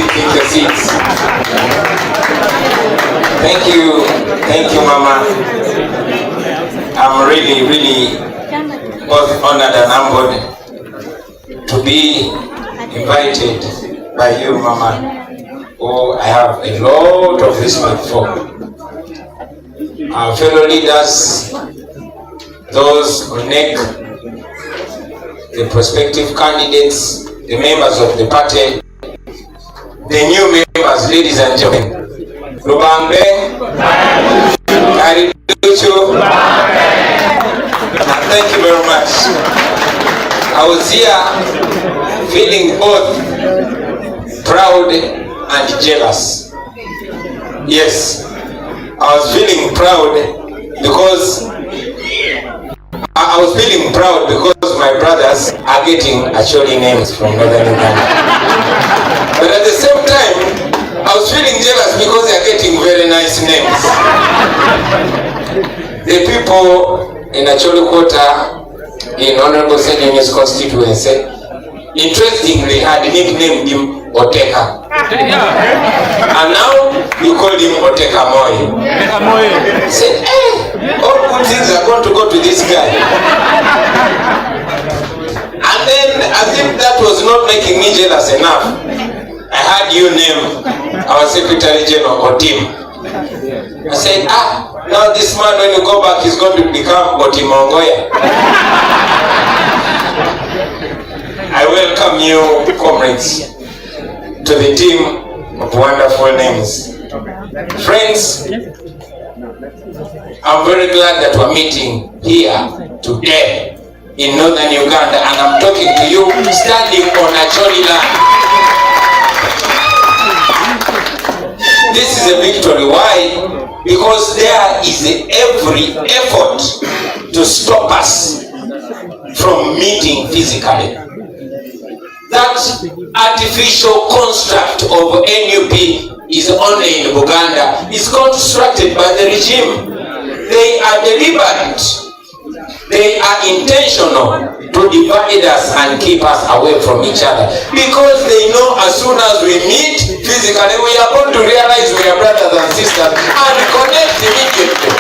take the seats. Thank you, Mama. I'm really both honored and humbled to be invited by you, Mama, who I have a lot of respect for. Our fellow leaders, those who make the prospective candidates, the members of the party, the new members, ladies and gentlemen. Rubambe, Kariduchu, thank you very much. I was here feeling both proud and jealous. Yes, I was feeling proud because my brothers are getting actually names from Northern Uganda. But at the same time, I was feeling jealous because they are getting very nice names. The people in Nalukoola, in Honorable Ssenyonyi's constituency, interestingly had nicknamed him Oteka. And now you call him Oteka Moi. Said, hey, all good things are going to go to this guy. And then, as if that was not making me jealous enough, I had you name our Secretary General Otim. I said, now this man, when you go back, he's going to become Otimongoya. I welcome you, comrades, to the team of wonderful names. Friends, I'm very glad that we're meeting here today in Northern Uganda, and I'm talking to you standing on Acholi land. This is a victory. Why? Because there is every effort to stop us from meeting physically. That artificial construct of NUP is only in Uganda. It's constructed by the regime. They are deliberate. They are intentional to divide us and keep us away from each other, because they know as soon as we meet physically, we are going to realize we are brothers and sisters and connect immediately.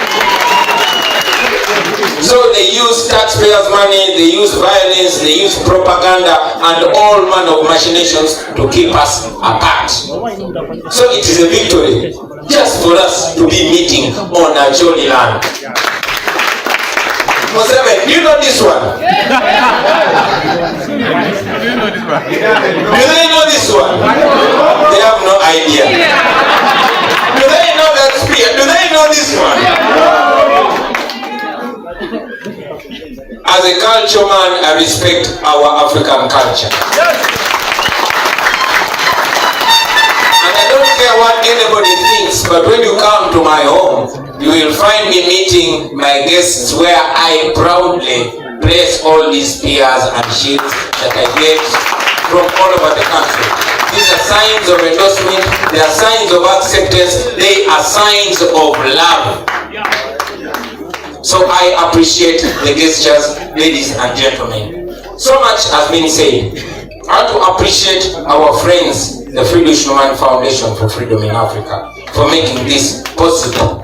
So they use taxpayers' money, they use violence, they use propaganda and all manner of machinations to keep us apart. So it is a victory just for us to be meeting on a jolly land. Do you know this one? Do they know this one? They have no idea. Do they know that spear? Do they know this one? As a culture man, I respect our African culture. And I don't care what anybody thinks, but when you come to my home, you will find me meeting my guests where I proudly place all these spears and shields that I get from all over the country. These are signs of endorsement, they are signs of acceptance, they are signs of love. So I appreciate the gestures, ladies and gentlemen. So much has been said. I want to appreciate our friends, the Freedom Human Foundation for Freedom in Africa, for making this possible.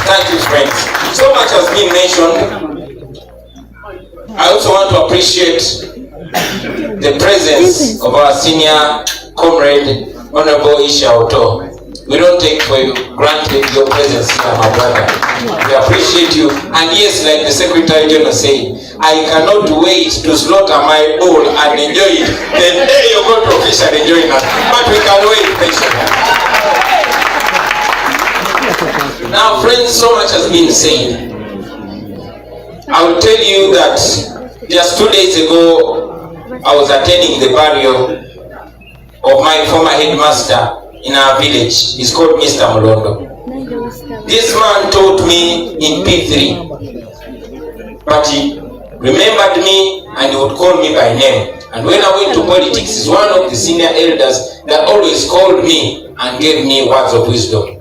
Thank you, friends. So much has been mentioned. I also want to appreciate the presence of our senior comrade, Honorable Isha Oto. We don't take for granted your presence here, my brother. We appreciate you. And yes, like the Secretary General said, I cannot wait to slaughter my bull and enjoy it. The day you're going to officially join us. But we can wait patiently. Now, friends, so much has been said. I will tell you that just 2 days ago, I was attending the burial of my former headmaster in our village. He's called Mr. Molondo. This man taught me in P3, but he remembered me and he would call me by name. And when I went to politics, he's one of the senior elders that always called me and gave me words of wisdom.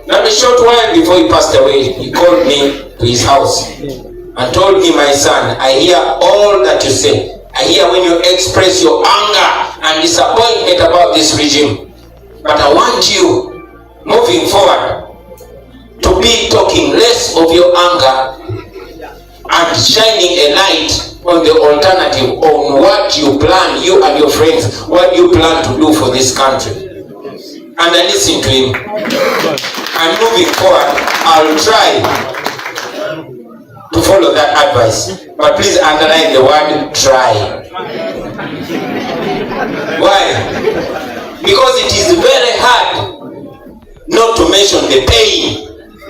Now, a short while before he passed away, he called me to his house and told me, my son, I hear all that you say. I hear when you express your anger and disappointment forget about this regime. But I want you, moving forward, to be talking less of your anger and shining a light on the alternative, on what you plan, you and your friends, what you plan to do for this country. And I listen to him. And moving forward, I'll try to follow that advice. But please underline the word try. Why? Because it is very hard not to mention the pain,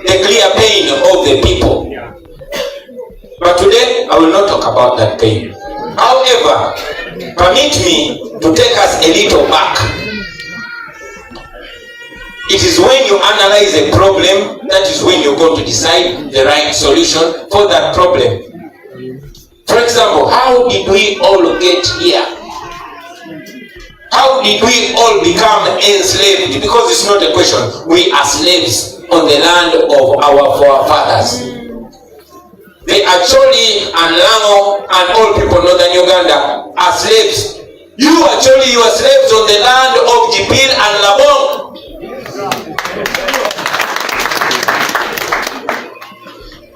the clear pain of the people. But today, I will not talk about that pain. However, permit me to take us a little back. It is when you analyze a problem, that is when you're going to decide the right solution for that problem. For example, how did we all get here? How did we all become enslaved? Because it's not a question. We are slaves on the land of our forefathers. They actually, and Lango and all people in northern Uganda are slaves. You are slaves on the land of Jipil and Labong.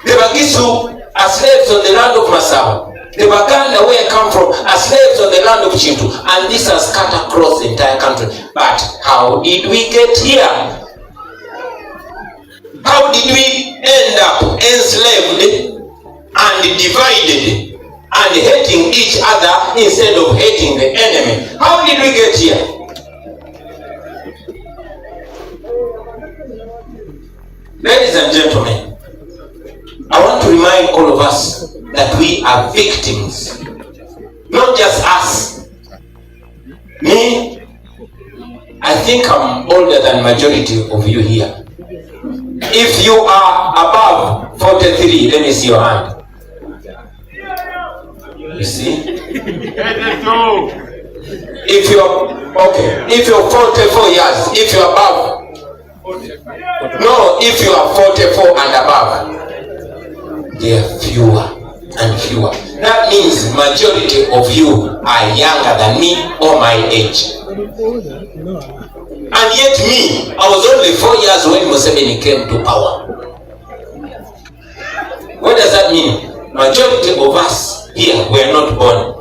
The Bagisu are slaves on the land of Masao. The Baganda, where I come from, are slaves on the land of Chintu. And this has cut across the entire country. But how did we get here? How did we end up enslaved and divided and hating each other instead of hating the enemy? How did we get here? Ladies and gentlemen, I want to remind all of us that we are victims. Not just us. Me, I think I'm older than majority of you here. If you are above 43, let me see your hand. You see? If you're 44 years, if you're above, no, if you are 44 and above, they are fewer and fewer. That means majority of you are younger than me or my age. And yet me, I was only 4 years when Museveni came to power. What does that mean? Majority of us here were not born.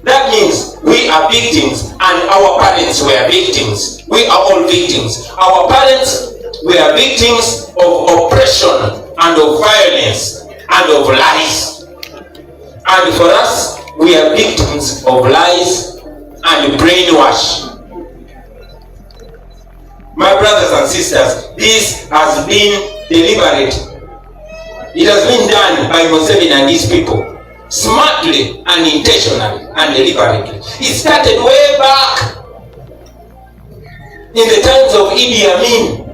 That means we are victims and our parents were victims. We are all victims. Our parents were victims of oppression and of violence and of lies. And for us, we are victims of lies and brainwash. My brothers and sisters, this has been deliberate. It has been done by Museveni and his people, smartly and intentionally and deliberately. It started way back in the times of Idi Amin.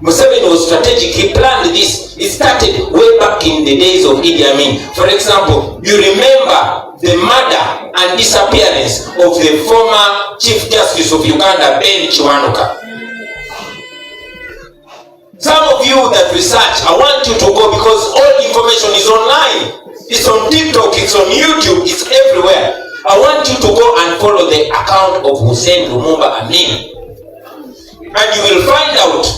Museveni was strategic. He planned this. It started way back in the days of Idi Amin. For example, you remember the murder and disappearance of the former Chief Justice of Uganda, Ben Chiwanuka. Some of you that research, I want you to go because all information is online. It's on TikTok, it's on YouTube, it's everywhere. I want you to go and follow the account of Hussein Lumumba Amin. And you will find out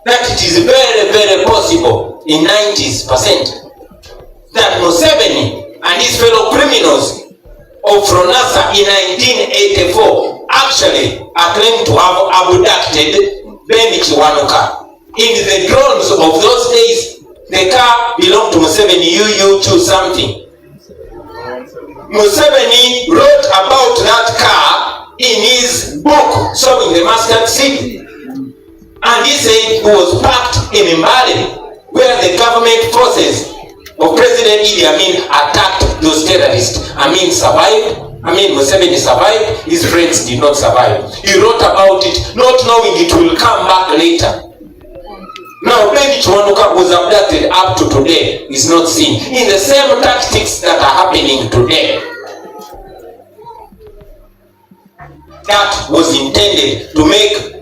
that it is very, very possible in 90% that Museveni and his fellow criminals of Fronasa in 1984 actually are claimed to have abducted Ben Chiwanuka. In the drones of those days, the car belonged to Museveni. You choose something. Museveni wrote about that car in his book, Sowing the Mustard Seed. And he said it was packed in Mbale, where the government forces of President Idi Amin attacked those terrorists. Amin survived. Museveni survived. His friends did not survive. He wrote about it, not knowing it will come back later. Now, Ben Chiwanuka was abducted up to today, is not seen. In the same tactics that are happening today. That was intended to make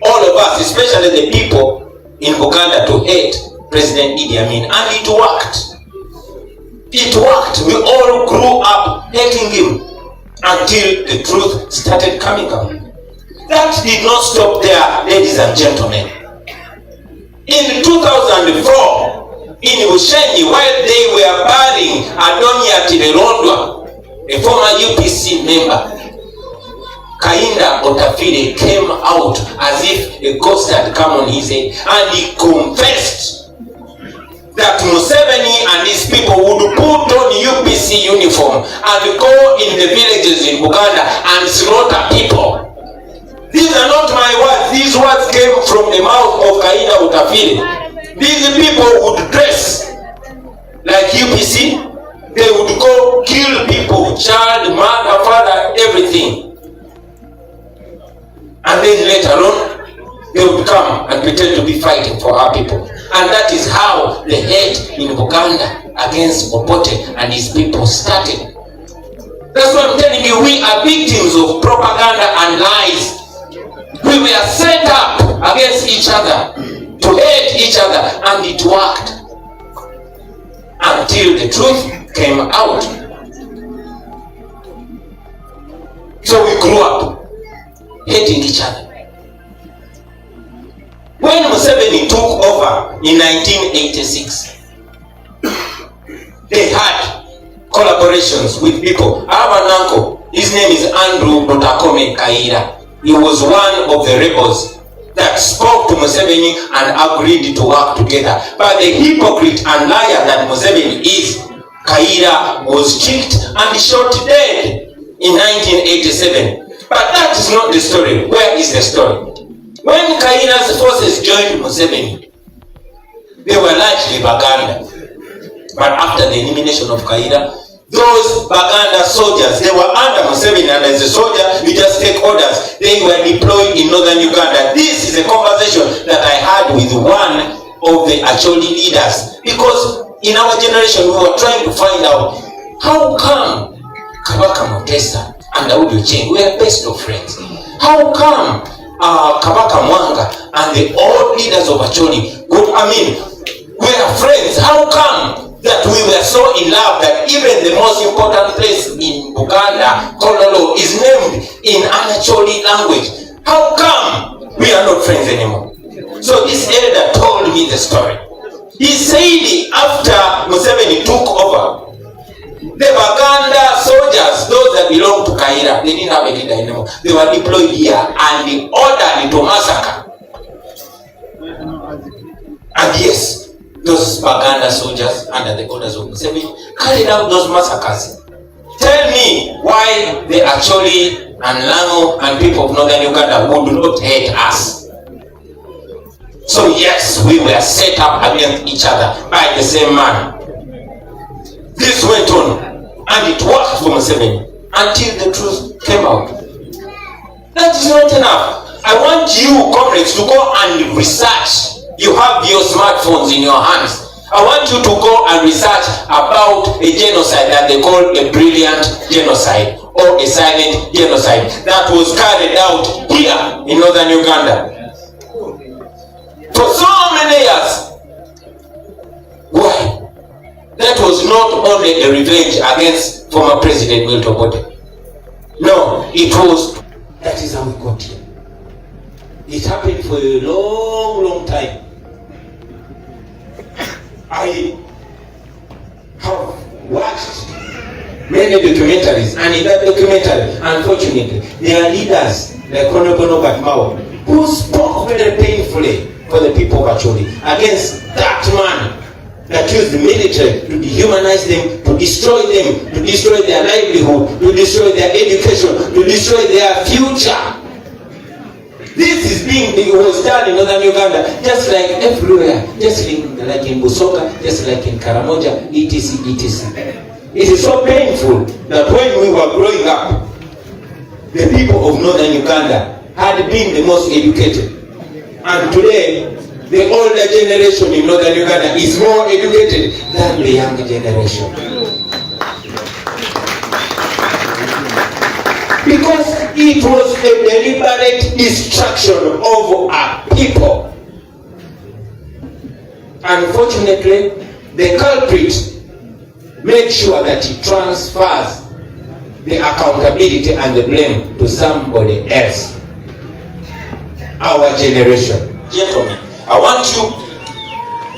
all of us, especially the people in Uganda, to hate President Idi Amin. And it worked. It worked. We all grew up hating him until the truth started coming out. That did not stop there, ladies and gentlemen. In 2004, in Ssenyonyi, while they were burying Adonia Leero, a former UPC member, Kainda Otafire came out as if a ghost had come on his head, and he confessed that Museveni and his people would put on UPC uniform and go in the villages in Uganda and slaughter people. These are not my words. These words came from the mouth of Kainda Otafire. These people would dress like UPC. They would go kill people, child, mother, father, everything. And then later on, they would come and pretend to be fighting for our people. And that is how the hate in Uganda against Obote and his people started. That's what I'm telling you. We are victims of propaganda and lies. We were set up against each other, to hate each other, and it worked. Until the truth came out. So we grew up hating each other. When Museveni took over in 1986, they had collaborations with people. I have an uncle, his name is Andrew Botakome Kaira. He was one of the rebels that spoke to Museveni and agreed to work together. But the hypocrite and liar that Museveni is, Kaira was kicked and shot dead in 1987. But that is not the story. Where is the story? When Kaira's forces joined Museveni, they were largely Baganda. But after the elimination of Kaira, those Baganda soldiers, they were under Museveni, and as a soldier, you just take orders. They were deployed in northern Uganda. This is a conversation that I had with one of the Acholi leaders. Because in our generation, we were trying to find out, how come Kabaka Mutesa and Daudi Ochieng were best of friends? How come Kabaka Mwanga and the old leaders of Acholi were friends? How come that we were so in love that even the most important place in Uganda, Kololo, is named in Acholi language? How come we are not friends anymore? So this elder told me the story. He said after Museveni took over, the Baganda soldiers, those that belonged to Kaira, they didn't have a leader anymore. They were deployed here and they ordered to massacre. And yes, those Baganda soldiers under the orders of Museveni carried out those massacres. Tell me why the Acholi and Lango and people of northern Uganda would not hate us. So yes, we were set up against each other by the same man. This went on, and it worked for Museveni until the truth came out. That is not enough. I want you, comrades, to go and research. You have your smartphones in your hands. I want you to go and research about a genocide that they call a brilliant genocide or a silent genocide that was carried out here in northern Uganda for so many years. Why? That was not only a revenge against former President Milton Obote. No, it was, that is how we got here. It happened for a long, long time. I have watched many documentaries, and in that documentary, unfortunately, there are leaders like Honorable Norbert Mao who spoke very painfully for the people of Acholi against that man that used the military to dehumanize them, to destroy their livelihood, to destroy their education, to destroy their future. This was done in northern Uganda, just like everywhere, just like in Busoga, just like in Karamoja, etc., etc. It is so painful that when we were growing up, the people of northern Uganda had been the most educated. And today, the older generation in northern Uganda is more educated than the younger generation. Because it was a deliberate destruction of our people. Unfortunately, the culprit made sure that he transfers the accountability and the blame to somebody else. Our generation. Gentlemen, I want you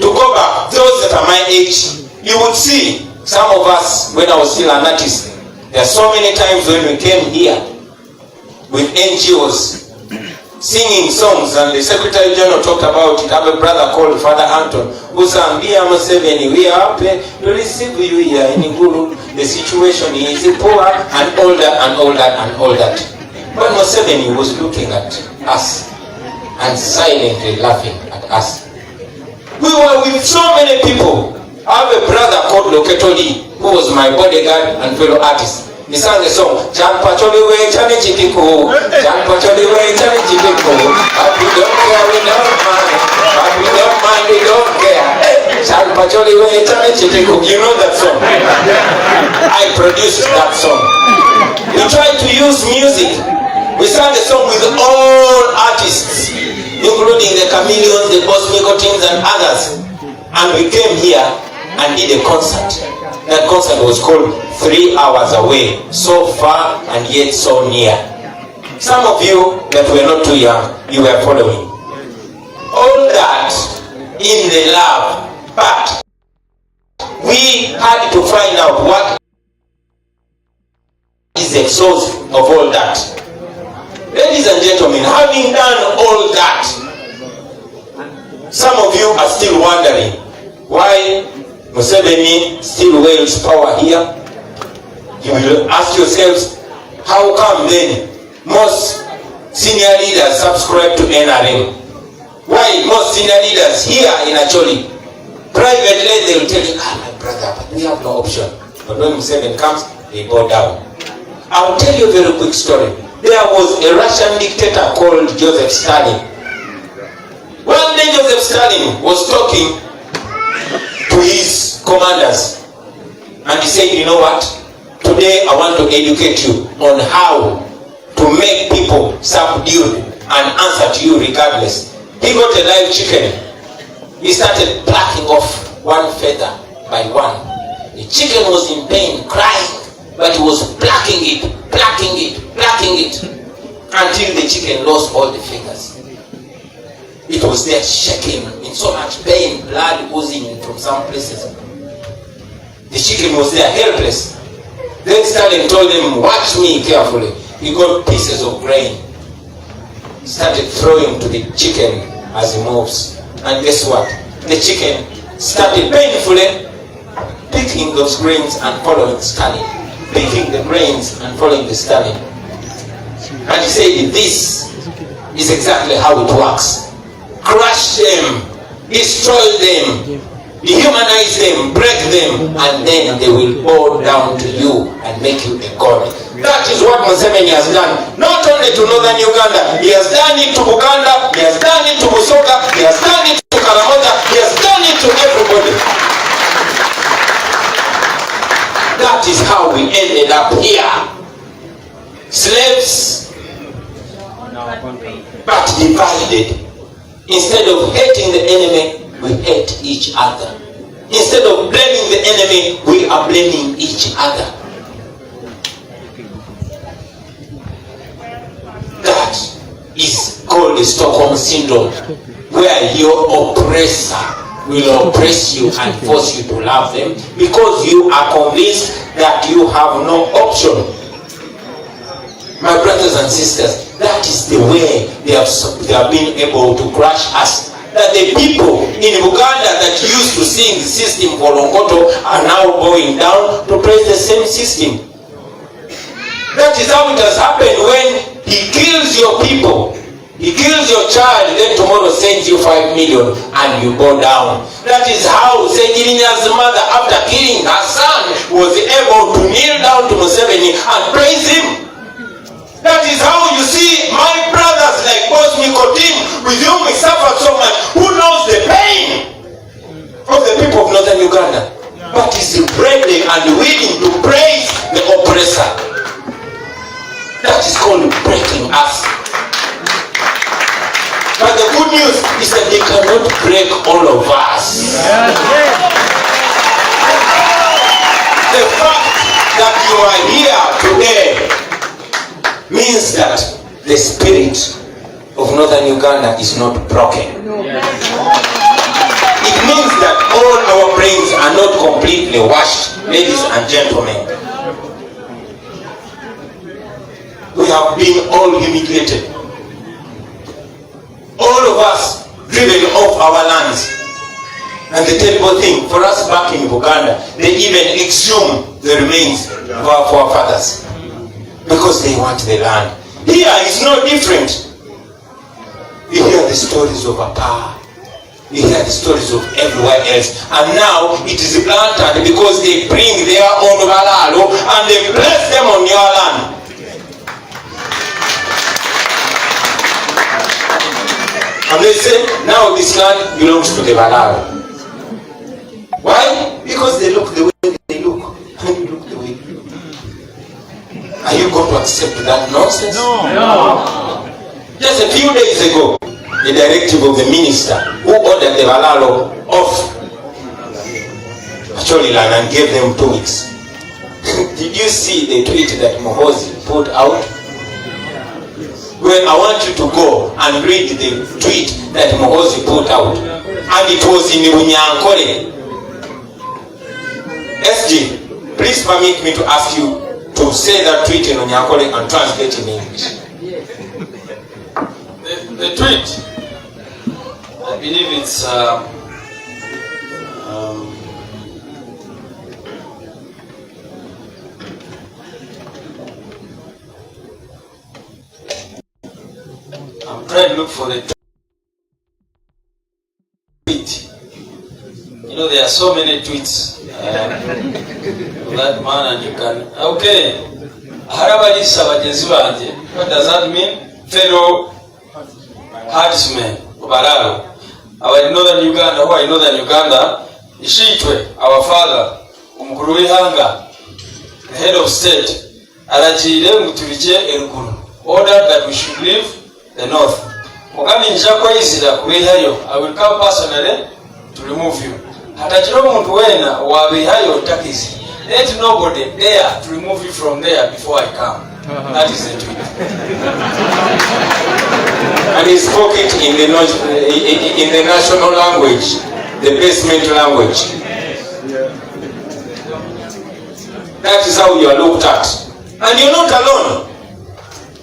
to go back. Those that are my age, you would see some of us when I was still an artist. There are so many times when we came here with NGOs singing songs, and the Secretary General talked about it. I have a brother called Father Anton who sang, "Museveni, we are happy to receive you here in Gulu. The situation is poor," and all that and all that and all that. But Museveni was looking at us and silently laughing at us. We were with so many people. I have a brother called Loketoli who was my bodyguard and fellow artist. He sang a song, "Chan Pacholi we chani chitiko, Chan Pacholi we chani chitiko, but we don't care, we don't mind, but we don't mind, we don't care. Chan Pacholi we chani chitiko." You know that song? I produced that song. We tried to use music. We sang the song with all artists, including the Chameleone, the Bosmico teams and others. And we came here and did a concert. That concert was called 3 Hours Away, so far and yet so near. Some of you that were not too young, you were following. All that in the love, but we had to find out what is the source of all that. Ladies and gentlemen, having done all that, some of you are still wondering why Museveni still wields power here. You will ask yourselves, how come then most senior leaders subscribe to NRM? Why most senior leaders here in Acholi, privately they will tell you, my brother, but we have no option. But when Museveni comes, they go down. I'll tell you a very quick story. There was a Russian dictator called Joseph Stalin. One day Joseph Stalin was talking to his commanders, and he said, "You know what? Today I want to educate you on how to make people subdued and answer to you regardless." He got a live chicken. He started plucking off one feather by one. The chicken was in pain, crying, but he was plucking it until the chicken lost all the fingers. It was there shaking in so much pain, blood oozing from some places. The chicken was there helpless. Then Stalin told him, "Watch me carefully." He got pieces of grain, started throwing to the chicken as he moves. And guess what? The chicken started painfully picking those grains and following Stalin. Picking the grains and following the Stalin. And he said, "This is exactly how it works. Crush them, destroy them, dehumanize them, break them, and then they will bow down to you and make you a god." That is what Museveni has done. Not only to northern Uganda, he has done it to Buganda, he has done it to Busoga, he has done it to Karamoja, he has done it to everybody. That is how we ended up here. Slaves, but divided. Instead of hating the enemy, we hate each other. Instead of blaming the enemy, we are blaming each other. That is called the Stockholm Syndrome, where your oppressor will oppress you and force you to love them because you are convinced that you have no option. My brothers and sisters, that is the way they have been able to crush us. That the people in Uganda that used to sing the system for Longoto are now going down to praise the same system. That is how it has happened when he kills your people. He kills your child, then tomorrow sends you 5 million and you go down. That is how Ssenyonyi's mother, after killing her son, was able to kneel down to Museveni and praise him. That is how you see my brothers like Bosmico team, with whom we suffer so much, who knows the pain of the people of northern Uganda, but is ready and willing to praise the oppressor. That is called breaking us. But the good news is that they cannot break all of us. The fact that you are here today means that the spirit of northern Uganda is not broken. It means that all our brains are not completely washed, ladies and gentlemen. We have been all humiliated. All of us driven off our lands. And the terrible thing, for us back in Uganda, they even exhume the remains of our forefathers because they want the land. Here is no different. You hear the stories of Apa, you hear the stories of everywhere else, and now it is planted because they bring their own balalo and they place them on your land. And they say, now this land belongs to the balalo. Why? Because they look the way they look, and you look the way you look. Are you going to accept that nonsense? No. Just a few days ago, the directive of the minister who ordered the balalo off Chameleone and gave them 2 weeks. Did you see the tweet that Mohozi put out? Well, I want you to go and read the tweet that Mohozi put out. And it was in Runyankole. SG, please permit me to ask you to say that tweet in Runyankole and translate in English. The tweet, I believe it's I'm trying to look for the tweet. You know, there are so many tweets of that man, and you can. Okay. What does that mean? Fellow herdsmen, Bararo. Our northern Uganda, who are in northern Uganda, Ishitwe, our father, Umkuruihanga, the head of state, Arachire Mutuvije Eruguru, ordered that we should leave the north. Mugami Njako Isida Kurihayo, I will come personally to remove you. Hatachiro Mutwena, Wabihayo Takizi. Let nobody dare to remove you from there before I come. That is the tweet. And he spoke it in the national language, the basement language. That is how you are looked at. And you're not alone.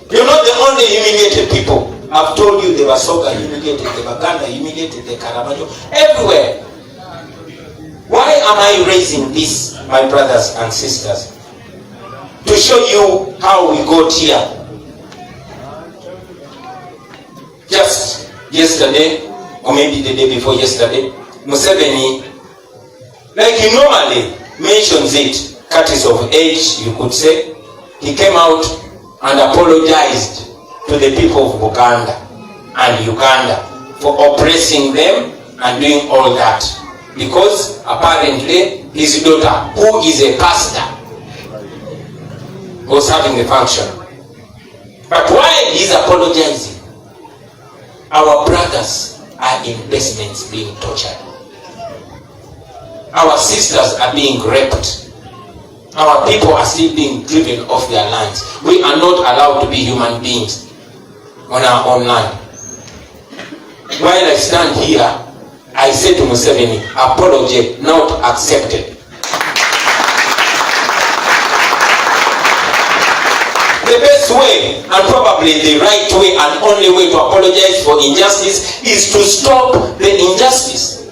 You're not the only humiliated people. I've told you the Basoga humiliated, the Baganda humiliated, the Karamajo, everywhere. Why am I raising this, my brothers and sisters? To show you how we got here. Just yesterday, or maybe the day before yesterday, Museveni, like he normally mentions it, courtesy of age, you could say, he came out and apologized to the people of Uganda and Uganda for oppressing them and doing all that. Because apparently his daughter, who is a pastor, was having a function. But while he's apologizing, our brothers are in basements being tortured. Our sisters are being raped. Our people are still being driven off their lands. We are not allowed to be human beings on our own land. While I stand here, I say to Museveni, apology not accepted. The best way, and probably the right way and only way to apologize for injustice is to stop the injustice.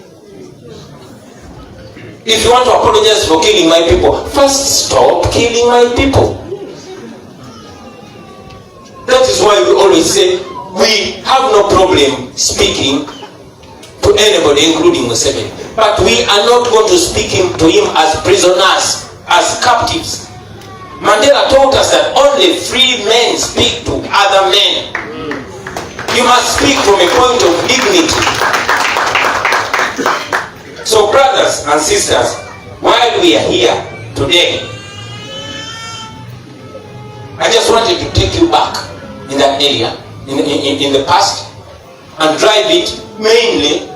If you want to apologize for killing my people, first stop killing my people. That is why we always say we have no problem speaking to anybody, including Museveni. But we are not going to speak to him as prisoners, as captives. Mandela taught us that only free men speak to other men. You must speak from a point of dignity. So brothers and sisters, while we are here today, I just wanted to take you back in that area, in the past, and drive it mainly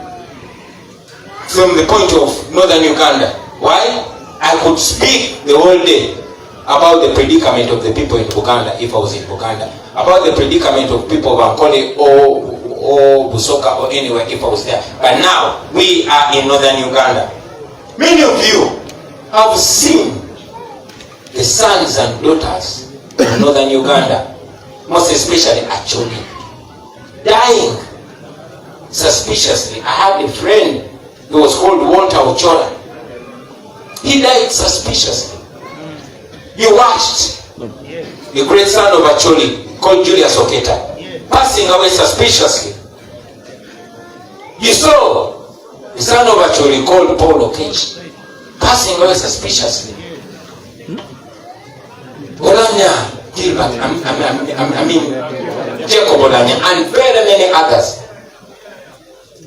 from the point of northern Uganda. Why? I could speak the whole day. about the predicament of the people in Uganda, if I was in Uganda, about the predicament of people of Ankole or Busoga or anywhere if I was there. But now we are in northern Uganda. Many of you have seen the sons and daughters of northern Uganda, most especially Acholi, dying suspiciously. I had a friend who was called Walter Ochola. He died suspiciously. You watched the great son of Acholi called Julius Oketa passing away suspiciously. You saw the son of Acholi called Paul Okech passing away suspiciously. Olanya Gilbert, I mean Jacob Olanya, and very many others.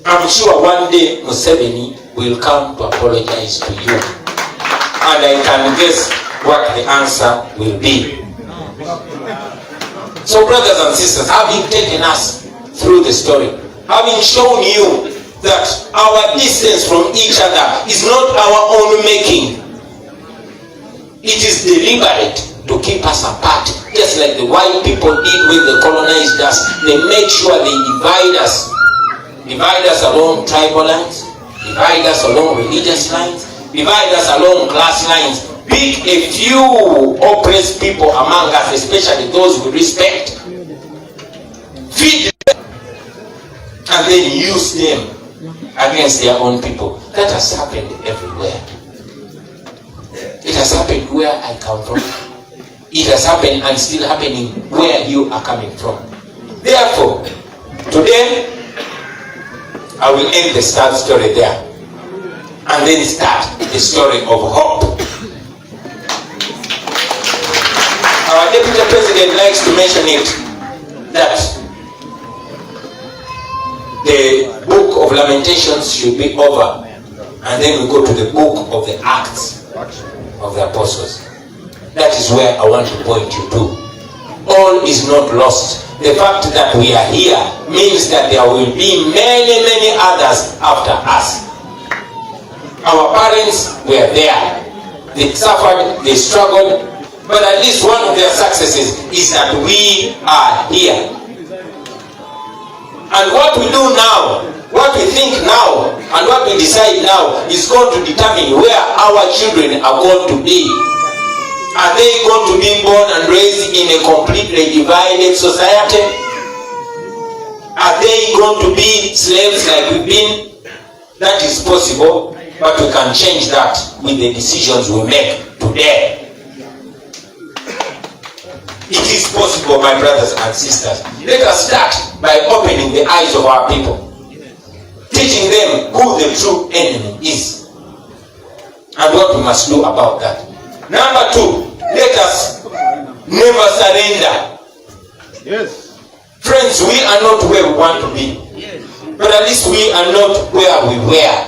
I'm sure one day Museveni will come to apologize to you, and I can guess what the answer will be. So brothers and sisters, having taken us through the story, having shown you that our distance from each other is not our own making, it is deliberate to keep us apart, just like the white people did when they colonized us. They made sure they divide us along tribal lines, divide us along religious lines, divide us along class lines, pick a few oppressed people among us, especially those we respect, feed them, and then use them against their own people. That has happened everywhere. It has happened where I come from. It has happened and still happening where you are coming from. Therefore, today, I will end the sad story there and then start the story of hope. Our Deputy President likes to mention it, that the book of Lamentations should be over, and then we go to the book of the Acts of the Apostles. That is where I want to point you to. All is not lost. The fact that we are here means that there will be many, many others after us. Our parents were there. They suffered, they struggled, but at least one of their successes is that we are here. And what we do now, what we think now, and what we decide now is going to determine where our children are going to be. Are they going to be born and raised in a completely divided society? Are they going to be slaves like we've been? That is possible, but we can change that with the decisions we make today. It is possible, my brothers and sisters. Let us start by opening the eyes of our people, teaching them who the true enemy is and what we must do about that. Number two, let us never surrender. Yes. Friends, we are not where we want to be. Yes. But at least we are not where we were.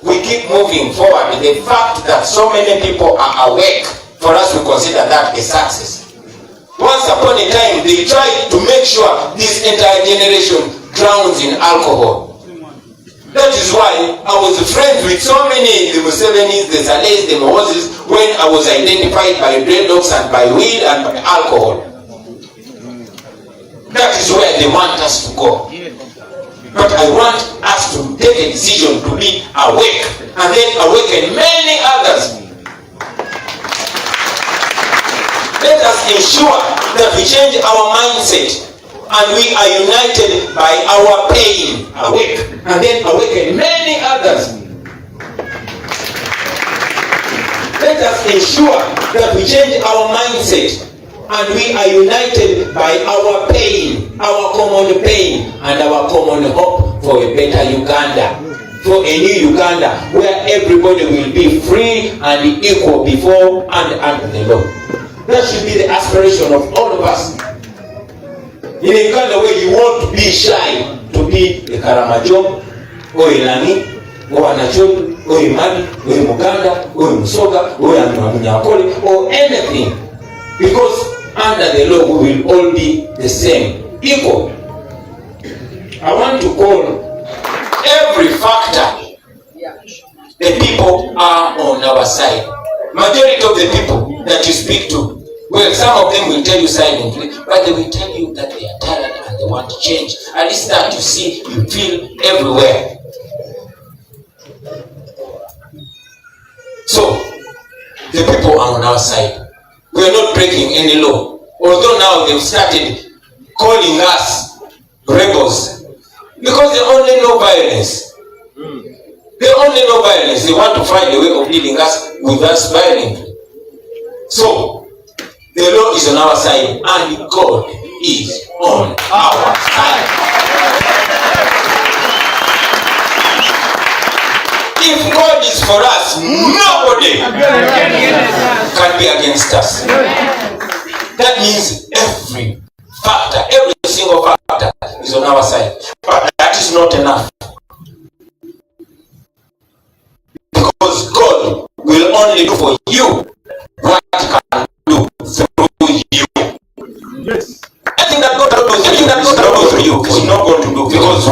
We keep moving forward. The fact that so many people are awake, for us to consider that a success. Once upon a time, they tried to make sure this entire generation drowns in alcohol. That is why I was friends with so many, the Musevenis, the Sales, the Moses, when I was identified by dreadlocks and by weed and by alcohol. That is where they want us to go. But I want us to take a decision to be awake and then awaken many others. Let us ensure that we change our mindset and we are united by our pain, awake, and then awaken many others. Let us ensure that we change our mindset and we are united by our pain, our common pain, and our common hope for a better Uganda, for a new Uganda where everybody will be free and equal before and under the law. That should be the aspiration of all of us. In a Uganda where you want to be shy, to be a Karamajo, or a Lani, or a Nacholi, or a Mali, or a Muganda, or a Musoga, or a Munyakoli, or anything. Because under the law we will all be the same, equal. I want to call every factor. The people are on our side. Majority of the people that you speak to, well, some of them will tell you silently, but they will tell you that they are tired and they want to change. At least that you see, you feel everywhere. So, the people are on our side. We are not breaking any law. Although now they've started calling us rebels. Because they only know violence. They only know violence. They want to find a way of leading us with us violently. So, the law is on our side and God is on our side. If God is for us, nobody can be against us. That means every factor, every single factor is on our side. But that is not enough. Because God will only do for you what He can do through you. Yes. Everything that God does through you is not going to do, because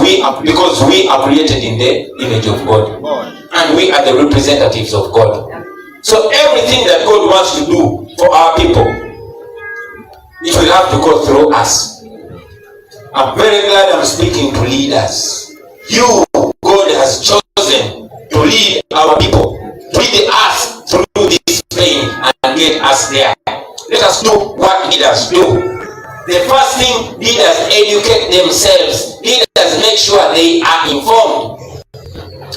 we are created in the image of God. And we are the representatives of God. So everything that God wants to do for our people, it will have to go through us. I'm very glad I'm speaking to leaders. You, God has chosen to lead our people, to lead us through this pain and get us there. Let us do what leaders do. The first thing, leaders educate themselves. Leaders make sure they are informed.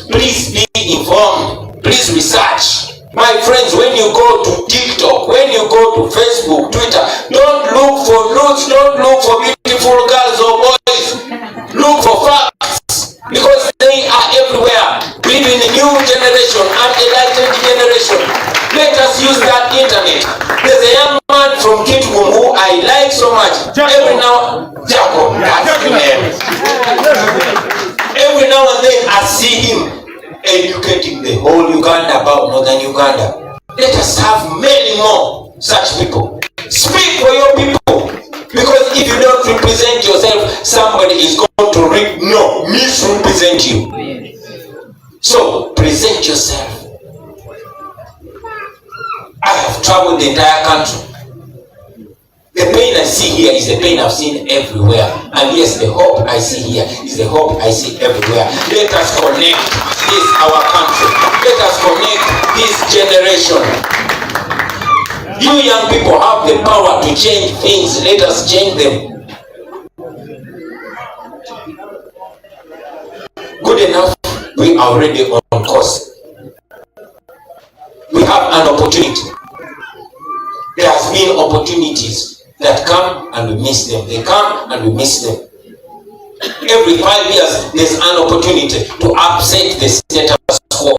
Please be informed. Please research. My friends, when you go to TikTok, when you go to Facebook, Twitter, don't look for looks, don't look for beautiful girls or boys. Look for facts, because they are everywhere. We live in a new generation, enlightened generation. Let us use that internet. There's a young man from Kasuku who I like so much. Every now and then I see him educating the whole Uganda about northern Uganda. Let us have many more such people. Speak for your people. Because if you don't represent yourself, somebody is going to misrepresent you. So, present yourself. I have traveled the entire country. The pain I see here is the pain I've seen everywhere. And yes, the hope I see here is the hope I see everywhere. Let us connect this our country. Let us connect this generation. You young people have the power to change things. Let us change them. Good enough, we are already on course. We have an opportunity. There has been opportunities that come and we miss them. They come and we miss them. Every 5 years, there's an opportunity to upset the status quo.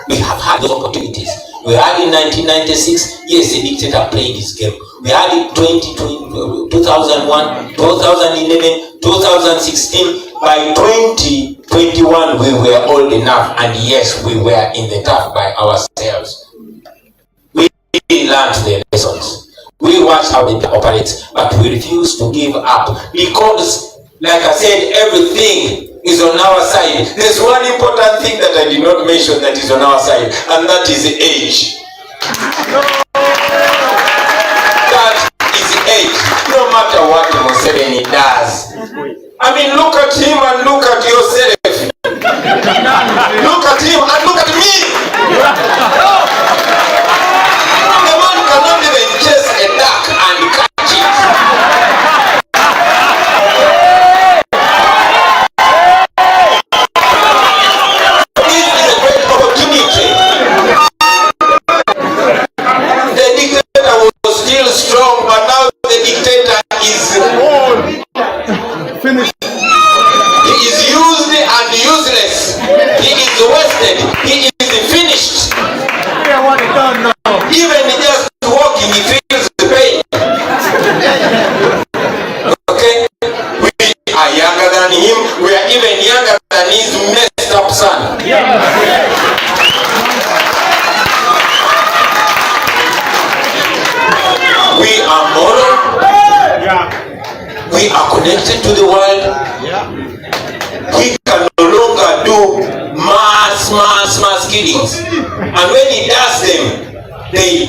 We have had those opportunities. We had in 1996, yes, the dictator played his game. We had it 2001, 2011, 2016. By 2021, we were old enough, and yes, we were in the tough by ourselves. We learned the lessons. We watched how it operates, but we refuse to give up because, like I said, everything is on our side. There's one important thing that I did not mention that is on our side, and that is age. That is age. No matter what Museveni does. I mean, look at him and look at yourself. Look at him and look at me. The man cannot even chase a duck and catch it. This is a great opportunity. The dictator was still strong, but now the dictator is finished. He is used and useless. He is wasted. He is finished. Even just walking, he feels the pain. Okay? We are younger than him. We are even younger than his messed up son. We are moral. We are connected to the world. He can no longer do mass killings. And when he does them, they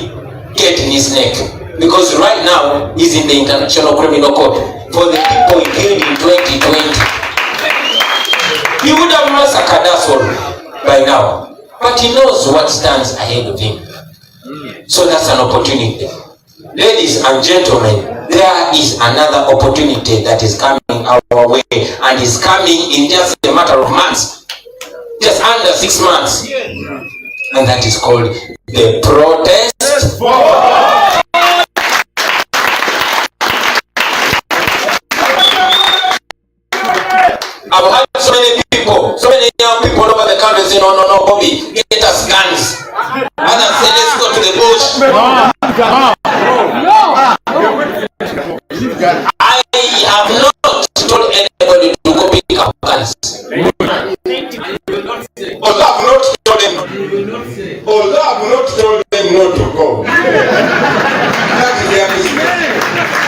get in his neck. Because right now, he's in the International Criminal Court for the people he killed in 2020. He would have massacred us all by now. But he knows what stands ahead of him. So that's an opportunity. Ladies and gentlemen, there is another opportunity that is coming our way, and is coming in just a matter of months. Just under 6 months. And that is called the protest vote. I've had so many people, so many young people all over the country say, no, Bobi, get us guns. Others say, let's go to the bush. I have not told anybody to go pick up guns. Although I've not told them not to go. That is their business.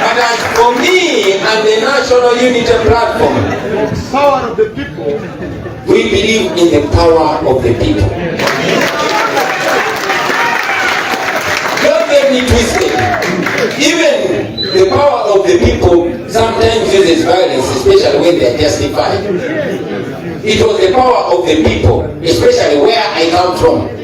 But as for me and the National Unity Platform, the power of the people, we believe in the power of the people. Don't get me twisted. Even the power of the people sometimes uses violence, especially when they are justified. It was the power of the people, especially where I come from.